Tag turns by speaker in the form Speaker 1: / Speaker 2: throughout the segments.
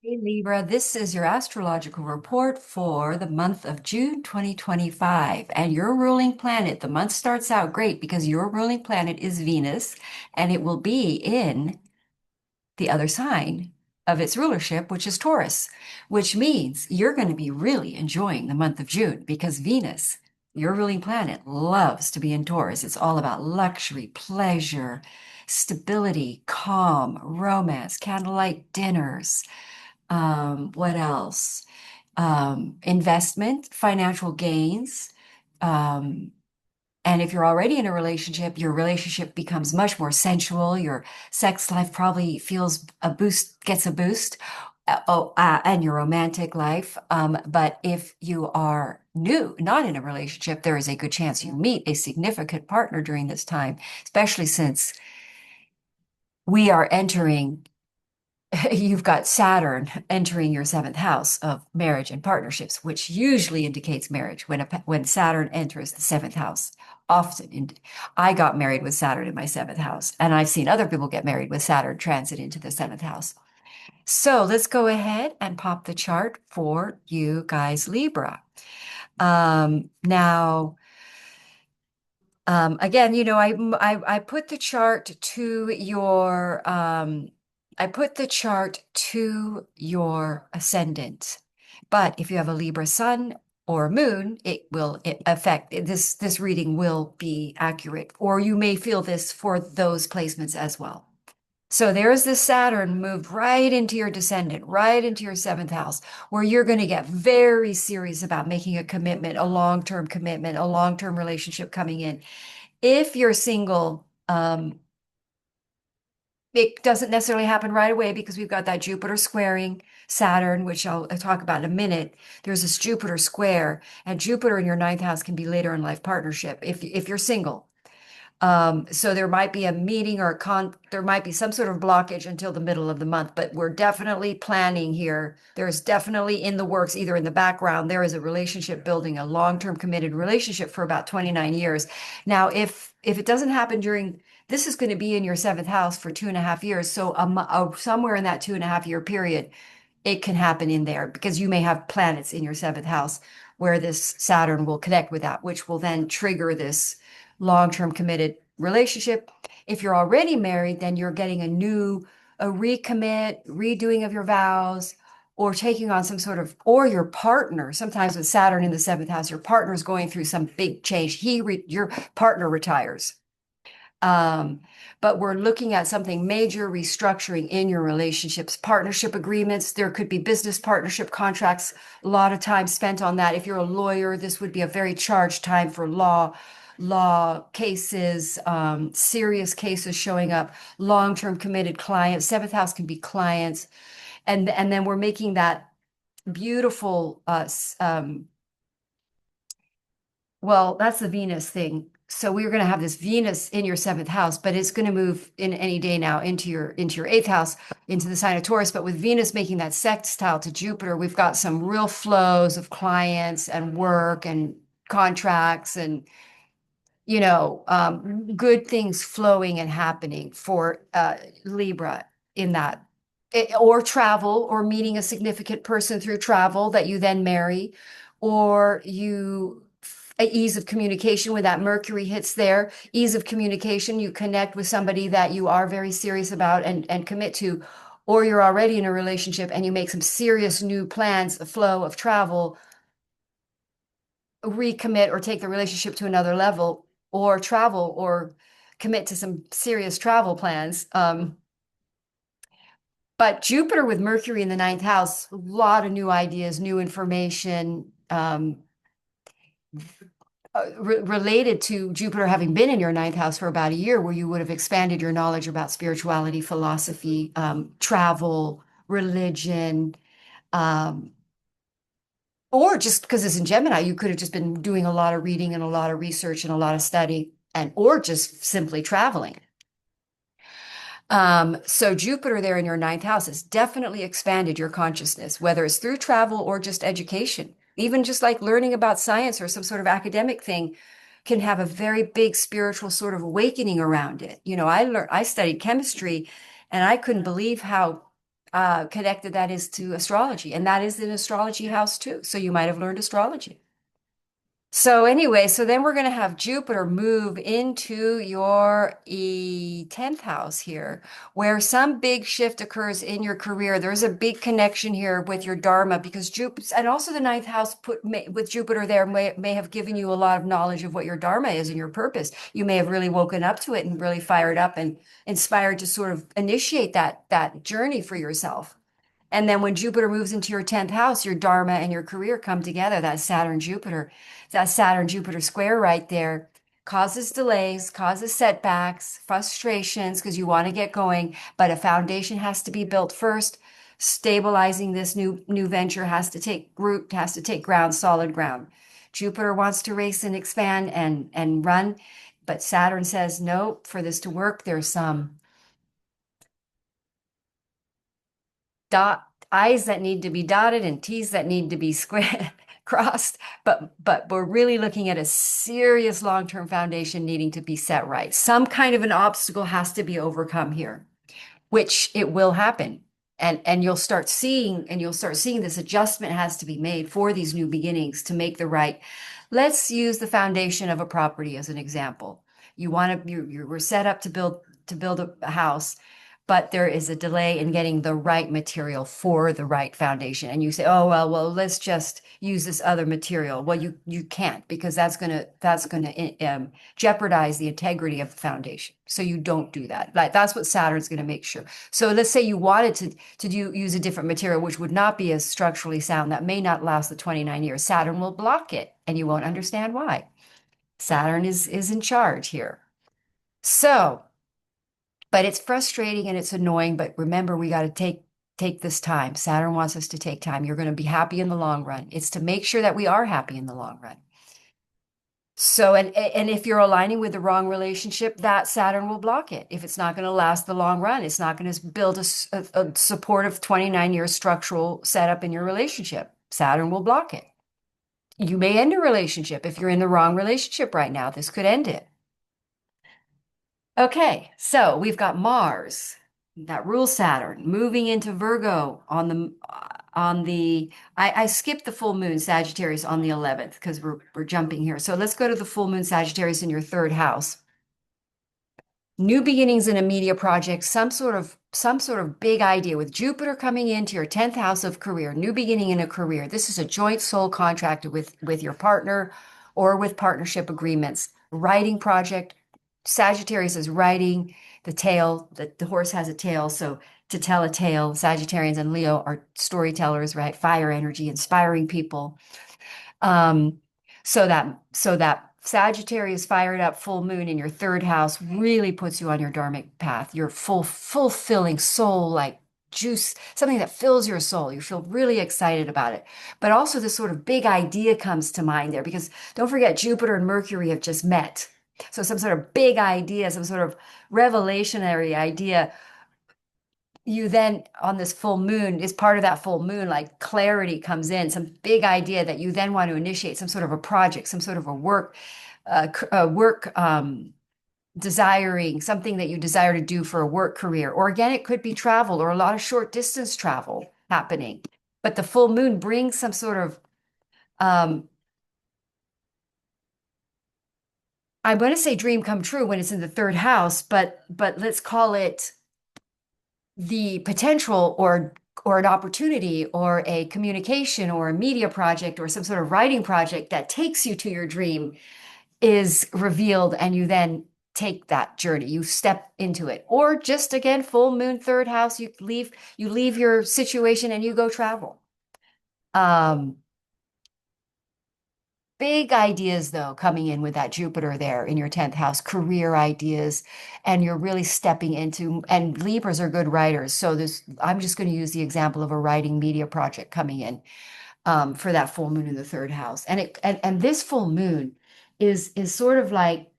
Speaker 1: Hey Libra, this is your astrological report for the month of June 2025. And your ruling planet, the month starts out great because your ruling planet is Venus, and it will be in the other sign of its rulership, which is Taurus, which means you're going to be really enjoying the month of June because Venus, your ruling planet, loves to be in Taurus. It's all about luxury, pleasure, stability, calm, romance, candlelight dinners. What else? Investment, financial gains. Um, and if you're already in a relationship, your relationship becomes much more sensual. Your sex life probably feels a boost, gets a boost. And your romantic life. But if you are new, not in a relationship, there is a good chance you meet a significant partner during this time, especially since we are entering you've got Saturn entering your seventh house of marriage and partnerships, which usually indicates marriage when Saturn enters the seventh house. I got married with Saturn in my seventh house, and I've seen other people get married with Saturn transit into the seventh house. So let's go ahead and pop the chart for you guys, Libra. Now, again, I put the chart to your I put the chart to your ascendant. But if you have a Libra sun or moon, it affect this reading will be accurate, or you may feel this for those placements as well. So there's this Saturn moved right into your descendant, right into your seventh house, where you're going to get very serious about making a commitment, a long-term commitment, a long-term relationship coming in. If you're single, it doesn't necessarily happen right away because we've got that Jupiter squaring Saturn, which I'll talk about in a minute. There's this Jupiter square, and Jupiter in your ninth house can be later in life partnership if you're single. So there might be a meeting or there might be some sort of blockage until the middle of the month, but we're definitely planning here. There's definitely in the works, either in the background, there is a relationship building, a long-term committed relationship for about 29 years. Now, if it doesn't happen this is going to be in your seventh house for 2.5 years. So somewhere in that 2.5 year period, it can happen in there because you may have planets in your seventh house where this Saturn will connect with that, which will then trigger this long-term committed relationship. If you're already married, then you're getting a recommit, redoing of your vows, or taking on some sort of, or your partner, sometimes with Saturn in the seventh house, your partner is going through some big change. Your partner retires. Um, but we're looking at something major restructuring in your relationships, partnership agreements. There could be business partnership contracts, a lot of time spent on that. If you're a lawyer, this would be a very charged time for law cases, serious cases showing up, long-term committed clients. Seventh house can be clients. And then we're making that beautiful well, that's the Venus thing. So we're going to have this Venus in your seventh house, but it's going to move in any day now into your eighth house, into the sign of Taurus. But with Venus making that sextile to Jupiter, we've got some real flows of clients and work and contracts and good things flowing and happening for Libra in that. Or travel, or meeting a significant person through travel that you then marry, or ease of communication when that Mercury hits there, ease of communication, you connect with somebody that you are very serious about and commit to, or you're already in a relationship and you make some serious new plans, a flow of travel, recommit or take the relationship to another level, or travel or commit to some serious travel plans. But Jupiter with Mercury in the ninth house, a lot of new ideas, new information, related to Jupiter having been in your ninth house for about a year, where you would have expanded your knowledge about spirituality, philosophy, travel, religion, um, or just because it's in Gemini, you could have just been doing a lot of reading and a lot of research and a lot of study, or just simply traveling. So Jupiter there in your ninth house has definitely expanded your consciousness, whether it's through travel or just education. Even just like learning about science or some sort of academic thing can have a very big spiritual sort of awakening around it. I studied chemistry and I couldn't believe connected that is to astrology. And that is an astrology house too. So you might have learned astrology. So anyway, so then we're going to have Jupiter move into your 10th house here, where some big shift occurs in your career. There's a big connection here with your Dharma because Jupiter, and also the ninth house with Jupiter there may have given you a lot of knowledge of what your Dharma is and your purpose. You may have really woken up to it and really fired up and inspired to sort of initiate that journey for yourself. And then when Jupiter moves into your 10th house, your Dharma and your career come together. That Saturn Jupiter square right there causes delays, causes setbacks, frustrations because you want to get going, but a foundation has to be built first. Stabilizing this new venture has to take root, has to take ground, solid ground. Jupiter wants to race and expand and run, but Saturn says no, for this to work, there's some dot I's that need to be dotted and T's that need to be squared crossed. But we're really looking at a serious long-term foundation needing to be set right. Some kind of an obstacle has to be overcome here, which it will happen. And you'll start seeing this adjustment has to be made for these new beginnings to make the right. Let's use the foundation of a property as an example. You were set up to build a house, but there is a delay in getting the right material for the right foundation. And you say, oh, well, let's just use this other material. Well, you can't because that's gonna jeopardize the integrity of the foundation. So you don't do that. Like that's what Saturn's going to make sure. So let's say you wanted use a different material, which would not be as structurally sound, that may not last the 29 years. Saturn will block it, and you won't understand why. Saturn is in charge here. So but it's frustrating and it's annoying. But remember, we got to take this time. Saturn wants us to take time. You're going to be happy in the long run. It's to make sure that we are happy in the long run. So, and if you're aligning with the wrong relationship, that Saturn will block it. If it's not going to last the long run, it's not going to build a supportive 29-year structural setup in your relationship. Saturn will block it. You may end a relationship if you're in the wrong relationship right now. This could end it. Okay, so we've got Mars, that rules Saturn, moving into Virgo I skipped the full moon Sagittarius on the 11th because we're jumping here. So let's go to the full moon Sagittarius in your third house. New beginnings in a media project, some sort of big idea with Jupiter coming into your 10th house of career, new beginning in a career. This is a joint soul contract with your partner or with partnership agreements. Writing project. Sagittarius is writing the tale. The horse has a tail, so to tell a tale, Sagittarians and Leo are storytellers, right? Fire energy, inspiring people. Um, so that Sagittarius fired up full moon in your third house really puts you on your dharmic path. Your fulfilling soul, like juice, something that fills your soul. You feel really excited about it. But also this sort of big idea comes to mind there because don't forget Jupiter and Mercury have just met. So some sort of big idea, some sort of revelationary idea you then on this full moon is part of that full moon, like clarity comes in, some big idea that you then want to initiate some sort of a project, some sort of a work desiring something that you desire to do for a work career. Or again, it could be travel or a lot of short distance travel happening. But the full moon brings some sort of um, I'm going to say dream come true when it's in the third house, but let's call it the potential or an opportunity or a communication or a media project or some sort of writing project that takes you to your dream is revealed and you then take that journey, you step into it. Or just again, full moon third house, you leave your situation and you go travel. um Big ideas, though, coming in with that Jupiter there in your 10th house, career ideas, and you're really stepping into, and Libras are good writers. So I'm just going to use the example of a writing media project coming in for that full moon in the third house. And this full moon is sort of like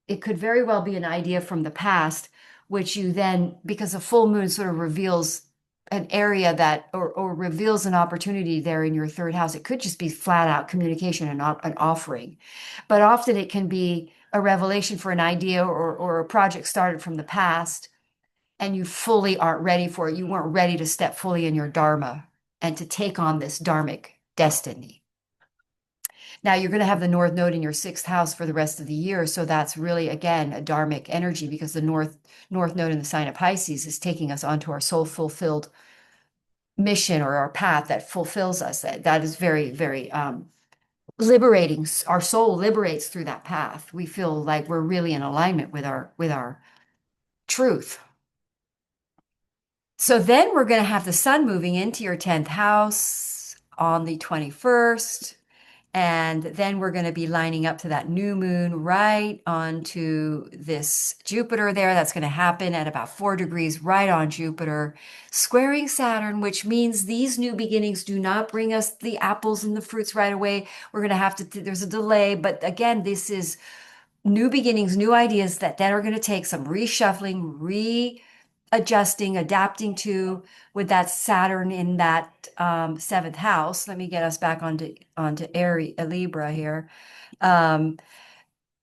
Speaker 1: it could very well be an idea from the past, which you then, because a full moon sort of reveals an area that or reveals an opportunity there in your third house. It could just be flat out communication and not an offering. But often it can be a revelation for an idea or a project started from the past and you fully aren't ready for it. You weren't ready to step fully in your dharma and to take on this dharmic destiny. Now you're going to have the North Node in your sixth house for the rest of the year. So that's really, again, a dharmic energy because the North Node in the sign of Pisces is taking us onto our soul fulfilled mission or our path that fulfills us. That is very, very liberating. Our soul liberates through that path. We feel like we're really in alignment with our truth. So then we're going to have the sun moving into your 10th house on the 21st. And then we're going to be lining up to that new moon right onto this Jupiter there. That's going to happen at about 4 degrees right on Jupiter, squaring Saturn, which means these new beginnings do not bring us the apples and the fruits right away. We're going to have to, there's a delay. But again, this is new beginnings, new ideas that then are going to take some reshuffling, readjusting, adapting to with that Saturn in that seventh house. Let me get us back onto Aries, Libra here. Um,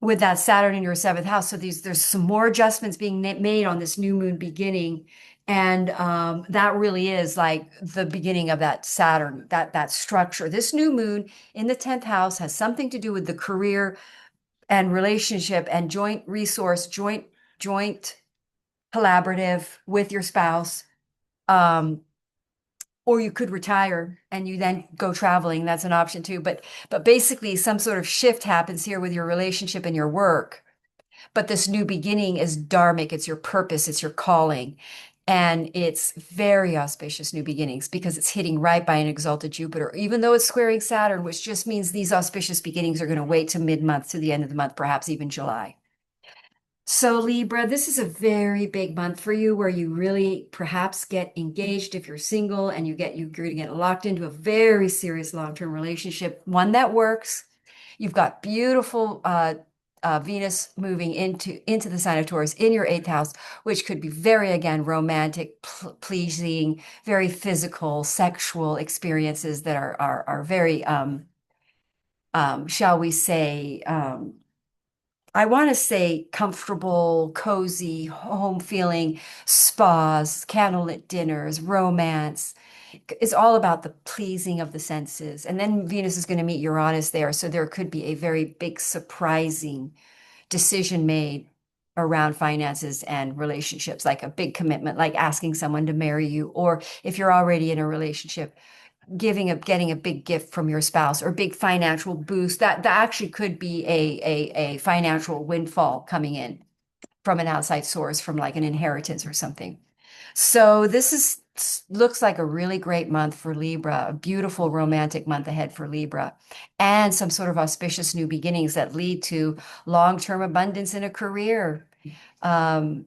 Speaker 1: with that Saturn in your seventh house. So there's some more adjustments being made on this new moon beginning. And that really is like the beginning of that Saturn, that structure. This new moon in the 10th house has something to do with the career and relationship and joint resource, joint collaborative with your spouse. Um, or you could retire and you then go traveling. That's an option too. But basically some sort of shift happens here with your relationship and your work. But this new beginning is dharmic. It's your purpose, it's your calling. And it's very auspicious new beginnings because it's hitting right by an exalted Jupiter, even though it's squaring Saturn, which just means these auspicious beginnings are going to wait to mid-month, to the end of the month, perhaps even July. So Libra, this is a very big month for you where you really perhaps get engaged if you're single and you're going to get locked into a very serious long-term relationship, one that works. You've got beautiful Venus moving into the sign of Taurus in your eighth house, which could be very, again, romantic, pleasing, very physical, sexual experiences that are very, shall we say, I want to say comfortable, cozy, home feeling, spas, candlelit dinners, romance. It's all about the pleasing of the senses. And then Venus is going to meet Uranus there. So there could be a very big, surprising decision made around finances and relationships, like a big commitment, like asking someone to marry you, or if you're already in a relationship, getting a big gift from your spouse or big financial boost. That actually could be a financial windfall coming in from an outside source, from like an inheritance or something. So this is looks like a really great month for Libra, a beautiful romantic month ahead for Libra, and some sort of auspicious new beginnings that lead to long-term abundance in a career. Um,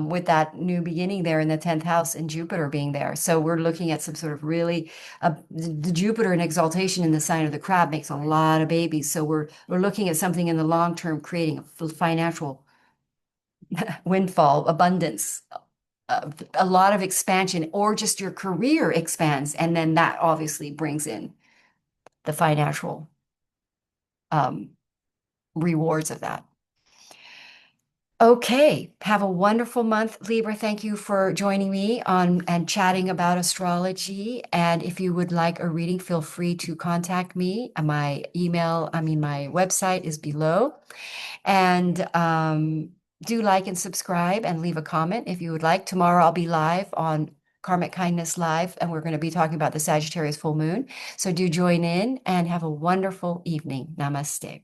Speaker 1: with that new beginning there in the 10th house and Jupiter being there. So we're looking at some sort of really, the Jupiter in exaltation in the sign of the crab makes a lot of babies. So we're looking at something in the long term, creating a financial windfall, abundance, a lot of expansion, or just your career expands. And then that obviously brings in the financial um, rewards of that. Okay, have a wonderful month, Libra. Thank you for joining me on and chatting about astrology. And if you would like a reading, feel free to contact me. My website is below. And do like and subscribe and leave a comment if you would like. Tomorrow I'll be live on Karmic Kindness Live, and we're going to be talking about the Sagittarius full moon. So do join in and have a wonderful evening. Namaste.